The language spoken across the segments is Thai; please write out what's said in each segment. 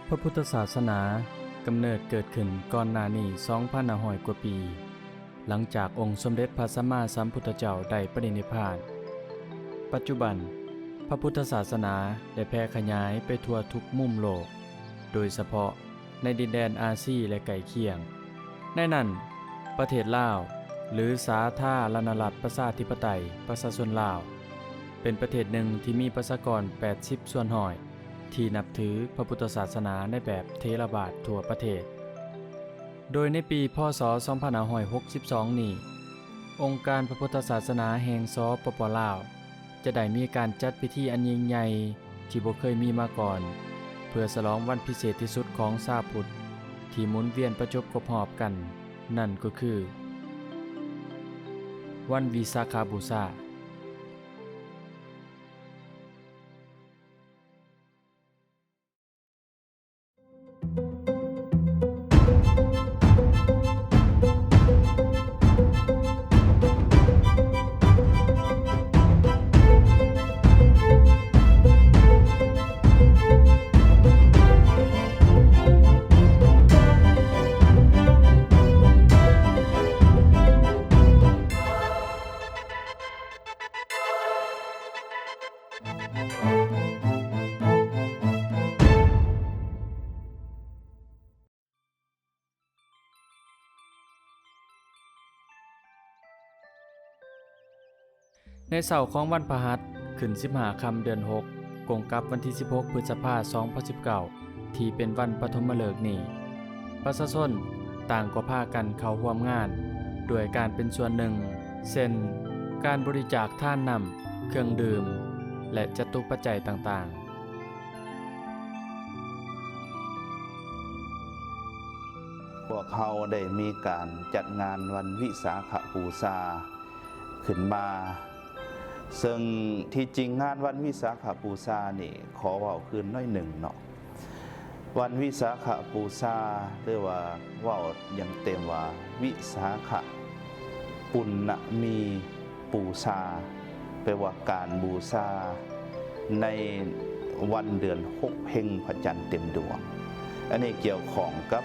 พระพุทธศาสนากำเนิดเกิดขึ้นก่อนหน้านี้2,500 กว่าปี หลังจากองค์สมเด็จพระสัมมาสัมพุทธเจ้าได้ปรินิพพาน ปัจจุบันพระพุทธศาสนาได้แพร่ขยายไปทั่วทุกมุมโลก โดยเฉพาะในดินแดนอาซีและใกล้เคียง ในนั้นประเทศลาวหรือสาธารณรัฐประชาธิปไตยประชาชนลาวเป็นประเทศหนึ่งที่มีประชากร 80 ส่วนห้อยที่นับถือพระพุทธศาสนาในแบบเทรวาสทั่วประเทศ โดยในปีพ.ศ. 2562 นี้องค์การพระพุทธศาสนาแห่งสปป.ลาวจะได้มีการจัดพิธีอันยิ่งใหญ่ที่บ่เคยมีมาก่อนเพื่อฉลองวันพิเศษที่สุดของชาวพุทธที่หมุนเวียนประจบครบรอบกันนั่นก็คือวันวิสาขบูชาในเสาร์ของวันพฤหัสขึ้น15 ค่ำเดือน 6กงกับวันที่ 16 พฤษภาคม 2019 ที่เป็นวันปฐมฤกษ์นี้ประชาชนต่างก็พากันเข้าร่วมงานด้วยการเป็นส่วนหนึ่งเช่นการบริจาคทานน้ำเครื่องดื่มและจตุปัจจัยต่างพวกเขาได้มีการจัดงานวันวิสาขบูชาขึ้นมาซึ่งที่จริงงานวันวิสาขบูชานี่ขอเว้าคืนน้อยหนึ่งเนาะวันวิสาขบูชาหรือว่าเว้าอย่างเต็มว่าวิสาขปุณณมีบูชาแปลว่าการบูชาในวันเดือน6เพ็ญพระจันทร์เต็มดวงอันนี้เกี่ยวข้องกับ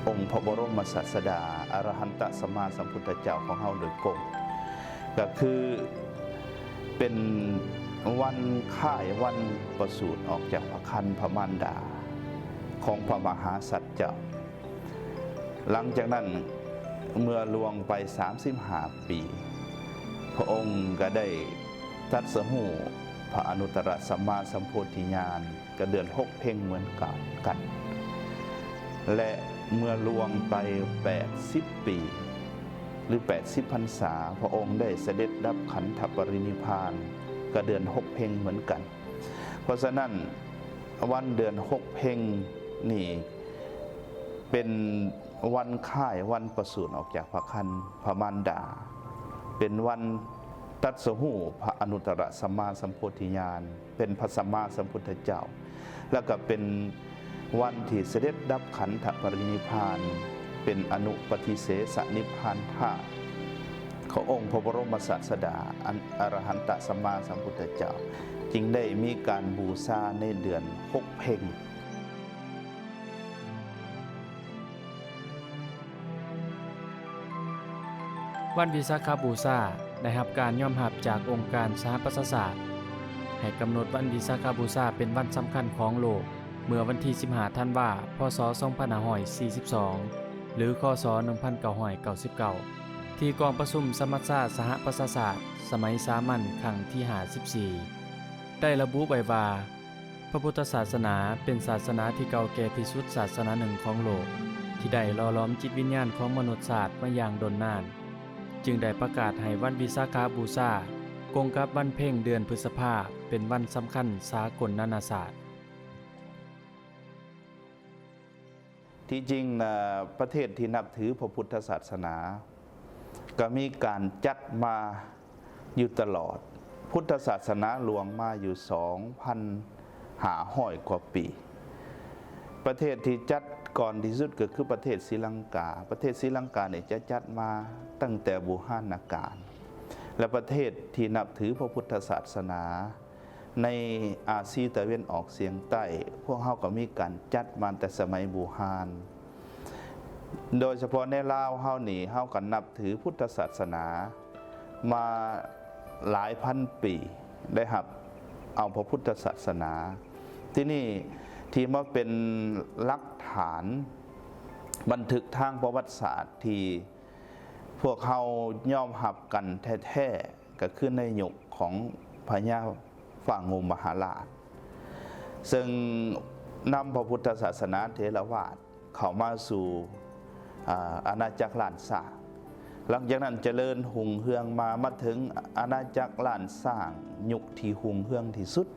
องค์พระบรมศาสดาอรหันตสัมมาสัมพุทธเจ้าของเฮาโดยตรงก็คือเป็นวันค่ายวันประสูติออกจากพระครรภ์พระมารดาของพระมหาสัจเจ้าหลังจากนั้นเมื่อล่วงไป35 ปีพระองค์ก็ได้ตรัสรู้พระอนุตตรสัมมาสัมโพธิญาณก็เดือน6เพ็ญเหมือนกันและเมื่อล่วงไป80 ปีหรือ80 พรรษาพระองค์ได้เสด็จดับขันธปรินิพพานก็เดือน6เพ็ญเหมือนกันเพราะฉะนั้นวันเดือน6เพ็ญนี่เป็นวันค่ายวันประสูติออกจากพระครรภ์พระมารดาเป็นวันตรัสรู้พระอนุตตรสัมมาสัมโพธิญาณเป็นพระสัมมาสัมพุทธเจ้าแล้วก็เป็นวันที่เสด็จดับขันธปรินิพพานเป็นอนุปฏิเสสนิพพานธาตุขององค์พระบรมศาสดาอรหันตสัมมาสัมพุทธเจ้าจึงได้มีการบูชาในเดือน6เพ็ญวันวิสาขบูชาได้รับการยอมรับจากองค์การสหประชาชาติให้กำหนดวันวิสาขบูชาเป็นวันสำคัญของโลกเมื่อวันที่ 15 ธันวาคม พ.ศ. 2542 หรือ ค.ศ. 1999 ที่กองประชุมสมัชชาสหประชาชาติสมัยสามัญครั้งที่ 54 ได้ระบุไว้ว่าพระพุทธศาสนาเป็นศาสนาที่เก่าแก่ที่สุดศาสนาหนึ่งของโลกที่ได้หล่อหลอมจิตวิญญาณของมนุษยชาติมาอย่างดนนานจึงได้ประกาศให้วันวิสาขบูชากงกับวันเพ็ญเดือนพฤษภาคมเป็นวันสำคัญสากลนานาชาติที่จริงประเทศที่นับถือพระพุทธศาสนาก็มีการจัดมาอยู่ตลอดพุทธศาสนาหลวงมาอยู่ 2,500 กว่าปีประเทศที่จัดก่อนที่สุดก็คือประเทศศรีลังกาประเทศศรีลังกาเนี่ยจะจัดมาตั้งแต่บูหานาการและประเทศที่นับถือพระพุทธศาสนา ในอาซีตะเวนออกเสียงใต้พวกเฮาก็มีการจัดมาแต่สมัยบูฮานโดยเฉพาะในลาวเฮานี่เฮาก็นับถือพุทธศาสนามาหลายพันปีได้ครับเอาพระพุทธศาสนาที่นี่ที่มาเป็นหลักฐานบันทึกทางประวัติศาสตร์ที่พวกเขายอมหับกันแท้ๆก็คือในยุคของพญาฝ่างูมหาราชซึ่งนำพระพุทธศาสนาเถรวาทเข้ามาสู่อาณาจักรล้านสร้างหลังจากนั้นเจริญหุ่งเฮืองมาถึงอาณาจักรล้านสร้างยุคที่หุ่งเฮืองที่สุด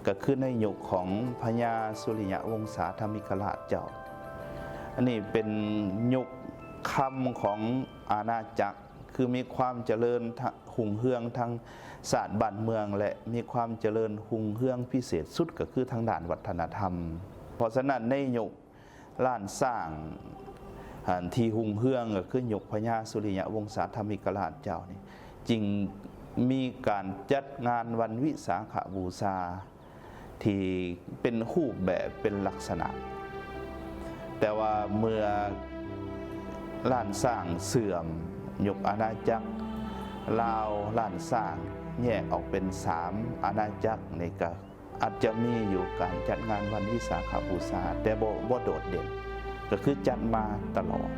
ก็คือในยุคของพญาสุริยวงศาธมิกราชเจ้าอันนี้เป็นยุคคำของอาณาจักรคือมีความเจริญหุ่งเฮืองทางศาสตร์บ้านเมืองและมีความเจริญหุ่งเฮืองพิเศษสุดก็คือทางด้านวัฒนธรรมเพราะฉะนั้นในยุคล้านสร้างที่หุ่งเฮืองก็คือยุคพญาสุริยวงศาธมิกราชเจ้านี่จึงมีการจัดงานวันวิสาขบูชาที่เป็นรูปแบบเป็นลักษณะแต่ว่าเมื่อล้านสร้างเสื่อมยุคอาณาจักรลาวล้านสร้างแยกออกเป็น3อาณาจักรในก็อาจจะมีอยู่การจัดงานวันวิสาขบูชาแต่บ่โดดเด่นก็คือจัดมาตลอด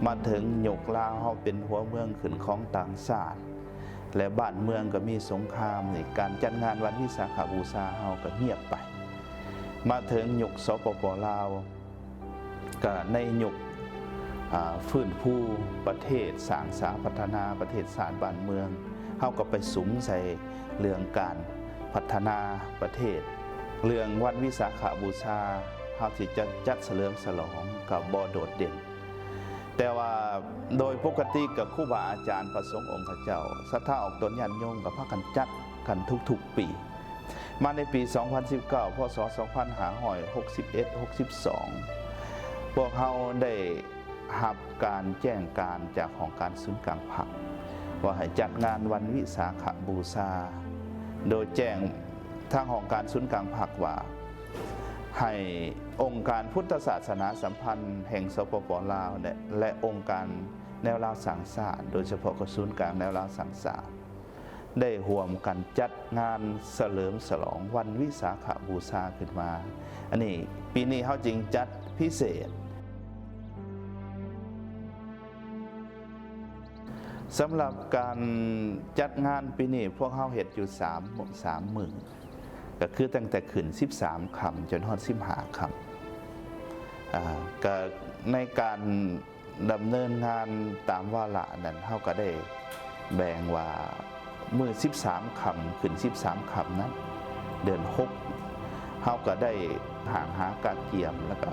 มาถึงยุคลาวเฮาเป็นหัวเมืองขึ้นของต่างชาติและบ้านเมืองก็มีสงครามในการจัดงานวันวิสาขบูชาเฮาก็เงียบไปมาถึงยุคสปป.ลาวก็ในยุคฟื้นฟูประเทศสร้างสาพัฒนาประเทศชาติบ้านเมืองเฮาก็ไปสุมใส่เรื่องการพัฒนาประเทศเรื่องวันวิสาขบูชาเฮาสิจะจัดเฉลิมฉลองกับบ่โดดเด่นแต่ว่าโดยปกติกับครูบาอาจารย์พระสงฆ์องค์เจ้าศรัทธาออกตนญาติโยมกับพากันจัดกันทุกๆปีมาในปี 2019 พศ 2561-62 พวกเขาได้รับการแจ้งการจากของการศูนย์กลางผักว่าให้จัดงานวันวิสาขบูชาโดยแจ้งทางของการศูนย์กลางผักว่าให้องค์การพุทธศาสนาสัมพันธ์แห่งสปป.ลาวและองค์การแนวลาวสังสารโดยเฉพาะกศูนย์กลางแนวลาวสังสารได้ร่วมกันจัดงานเฉลิมฉลองวันวิสาขบูชาขึ้นมาอันนี้ปีนี้เขาจึงจัดพิเศษสำหรับการจัดงานปีนี้พวกเขาเฮ็ดอยู่3 มื้อก็คือตั้งแต่ขึ้น13ค่ำจนฮอด15ค่ำก็ในการดำเนินงานตามวาระนั้นเขาก็ได้แบ่งว่ามื้อ13ค่ำขึ้น13ค่ำนั้นเดือน6เขาก็ได้หากะเกียมแล้วก็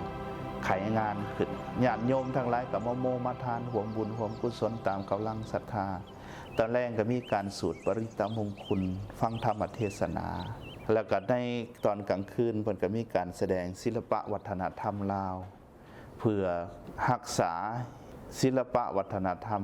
ไขงานขึ้นญาติโยมทั้งหลายกับโมมาทานห่วมบุญห่วมกุศลตามกำลังศรัทธาตอนแรกก็มีการสวดปริตมงคลฟังธรรมเทศนาแล้วก็ในตอนกลางคืนเพิ่นก็มีการแสดงศิลปะวัฒนธรรมลาวเพื่อรักษาศิลปะวัฒนธรรม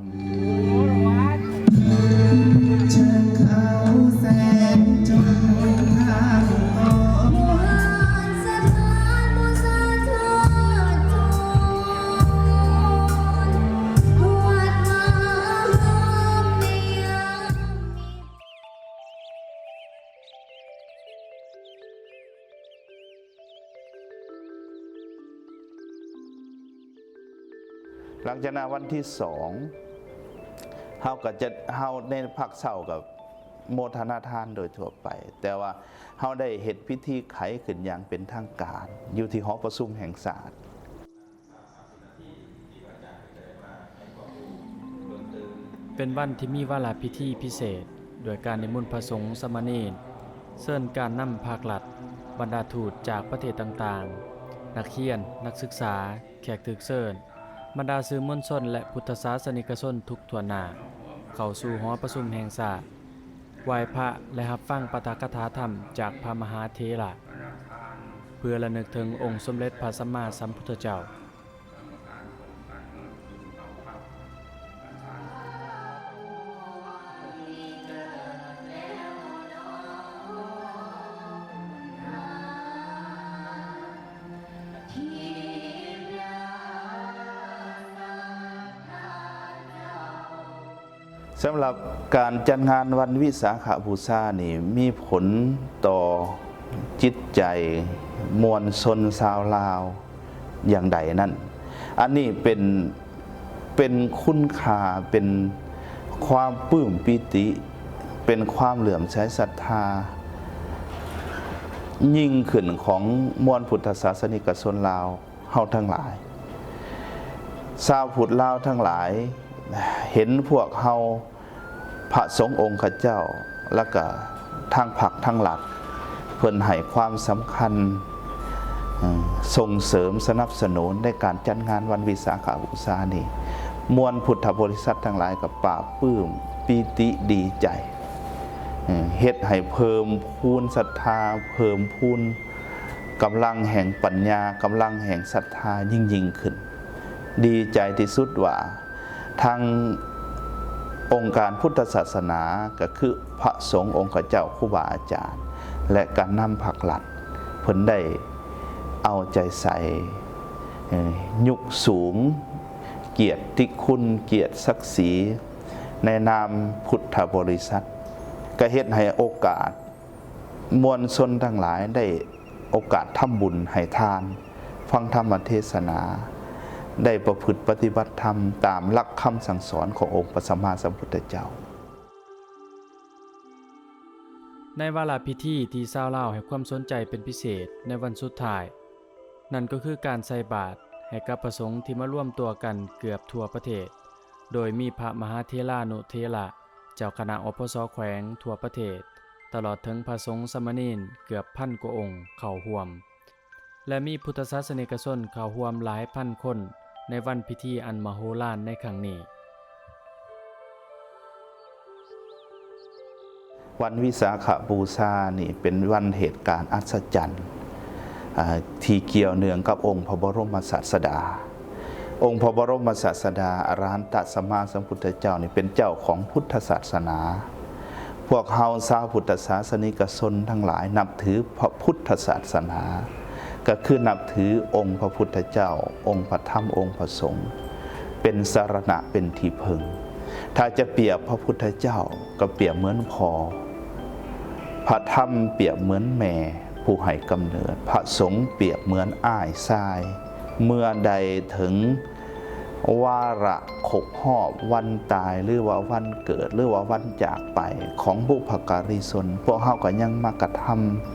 หลังจากนั้นวันที่2เฮาในภาคเช้ากับโมทนาทานโดยทั่วไปแต่ว่าเฮาได้เฮ็ดพิธีไขขึ้นอย่างเป็นทางการอยู่ที่หอประชุมแห่งชาติเป็นวันที่มีวาระพิธีพิเศษโดยการนิมนต์พระสงฆ์สามเณรเชิญการนำภาครัฐบรรดาทูตจากประเทศต่างๆนักเรียนนักศึกษาแขกถูกเชิญบรรดาสื่อมวลชนและพุทธศาสนิกชนทุกทั่วหน้าเข้าสู่หอประชุมแห่งชาติไหว้พระและรับฟังปาฐกถาธรรมจากพระมหาเถระเพื่อระลึกถึงองค์สมเด็จพระสัมมาสัมพุทธเจ้า สำหรับการจัดงานวันวิสาขบูชานี่มีผลต่อจิตใจมวลชนชาวลาวอย่างใดนั่นอันนี้เป็นคุณค่าเป็นความปลื้มปิติเป็นความเหลื่อมใสศรัทธายิ่งขึ้นของมวลพุทธศาสนิกชนลาวเฮาทั้งหลายชาวพุทธลาวทั้งหลายเห็นพวกเฮาพระสงฆ์องค์ข้าเจ้าแล้วก็ทางผักทางหลักเพิ่นให้ความสำคัญส่งเสริมสนับสนุนในการจัดงานวันวิสาขบูชานี่มวลพุทธบริษัททั้งหลายกับปราบปลื้มปีติดีใจเฮ็ดให้เพิ่มพูนศรัทธาเพิ่มพูนกำลังแห่งปัญญากำลังแห่งศรัทธายิ่งขึ้นดีใจที่สุดว่าทางองค์การพุทธศาสนาก็คือพระสงฆ์องค์ข้าเจ้าครูบาอาจารย์และการนำผักหลัดเพิ่นได้เอาใจใส่ยุคสูงเกียรติคุณเกียรติศักดิ์ศรีในนามพุทธบริษัทก็เฮ็ดให้โอกาสมวลชนทั้งหลายได้โอกาสทำบุญให้ทานฟังธรรมเทศนาได้ประพฤติปฏิบัติธรรมตามหลักคำสั่งสอนขององค์พระสัมมาสัมพุทธเจ้าในวาระพิธีที่ชาวลาวให้ความสนใจเป็นพิเศษในวันสุดท้ายนั่นก็คือการใส่บาตรให้กับพระสงฆ์ที่มาร่วมตัวกันเกือบทั่วประเทศโดยมีพระมหาเถรานุเถระเจ้าคณะอปสแขวงทั่วประเทศตลอดถึงพระสงฆ์สามเณรเกือบพันกว่าองค์เข้าร่วมและมีพุทธศาสนิกชนเข้าร่วมหลายพันคนในวันพิธีอันมโหฬารในครั้งนี้วันวิสาขบูชานี่เป็นวันเหตุการณ์อัศจรรย์ที่เกี่ยวเนื่องกับองค์พระบรมศาสดาองค์พระบรมศาสดาอรหันตสัมมาสัมพุทธเจ้านี่เป็นเจ้าของพุทธศาสนาพวกเฮาชาวพุทธศาสนิกชนทั้งหลายนับถือพระพุทธศาสนาก็คือนับถือองค์พระพุทธเจ้าองค์พระธรรมองค์พระสงฆ์เป็นสรณะเป็นที่พึ่งถ้าจะเปรียบพระพุทธเจ้าก็เปรียบเหมือนพ่อพระธรรมเปรียบเหมือนแม่ผู้ให้กำเนิดพระสงฆ์เปรียบเหมือนอ้ายทรายเมื่อใดถึงวาระครบรอบวันตายหรือว่าวันเกิดหรือว่าวันจากไปของบุพการีชนพวกเฮาก็ยังมากระท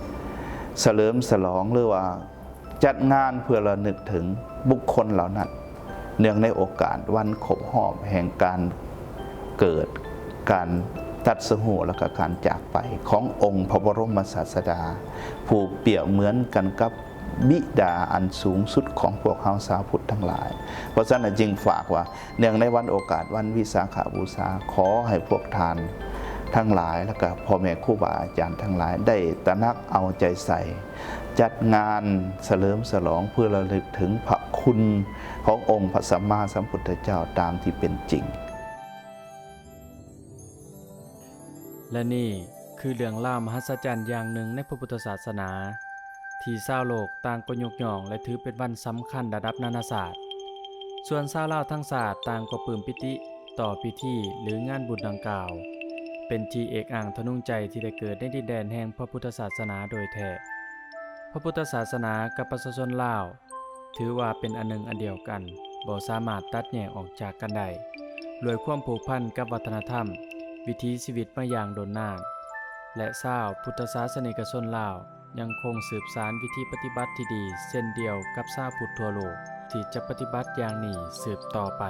ำเฉลิมฉลองหรือว่าจัดงานเพื่อระลึกถึงบุคคลเหล่านั้นเนื่องในโอกาสวันครบรอบแห่งการเกิดการตรัสรู้และก็การจากไปขององค์พระบรมศาสดาผู้เปรียบเหมือนกันกับบิดาอันสูงสุดของพวกเฮาชาวพุทธทั้งหลายเพราะฉะนั้นจึงฝากว่าเนื่องในวันโอกาสวันวิสาขบูชาขอให้พวกทานทั้งหลายและก็พ่อแม่ครูบาอาจารย์ทั้งหลายได้ตระหนักเอาใจใส่จัดงานเฉลิมฉลองเพื่อระลึกถึงพระคุณขององค์พระสัมมาสัมพุทธเจ้าตามที่เป็นจริงและนี่คือเรื่องราวมหัศจรรย์อย่างหนึ่งในพระพุทธศาสนาที่ชาวโลกต่างก็ยกย่องและถือเป็นวันสำคัญระดับนานาศาสตร์ส่วนชาวลาวทั้งศาสตร์ต่างก็ปลื้มปิติต่อพิธีหรืองานบุญดังกล่าวเป็นที่เอกอ่างทนุงใจที่ได้เกิดในดินแดนแห่งพระพุทธศาสนาโดยแท้พระพุทธศาสนากับประชาชนลาวถือว่าเป็นอันหนึ่งอันเดียวกันบ่สามารถตัดแยกออกจากกันได้ด้วยความผูกพันกับวัฒนธรรมวิถีชีวิตมาอย่างโดนนานและชาวพุทธศาสนิกชนลาวยังคงสืบสานวิธีปฏิบัติที่ดีเช่นเดียวกับชาวพุทธทั่วโลกที่จะปฏิบัติอย่างนี้สืบต่อไป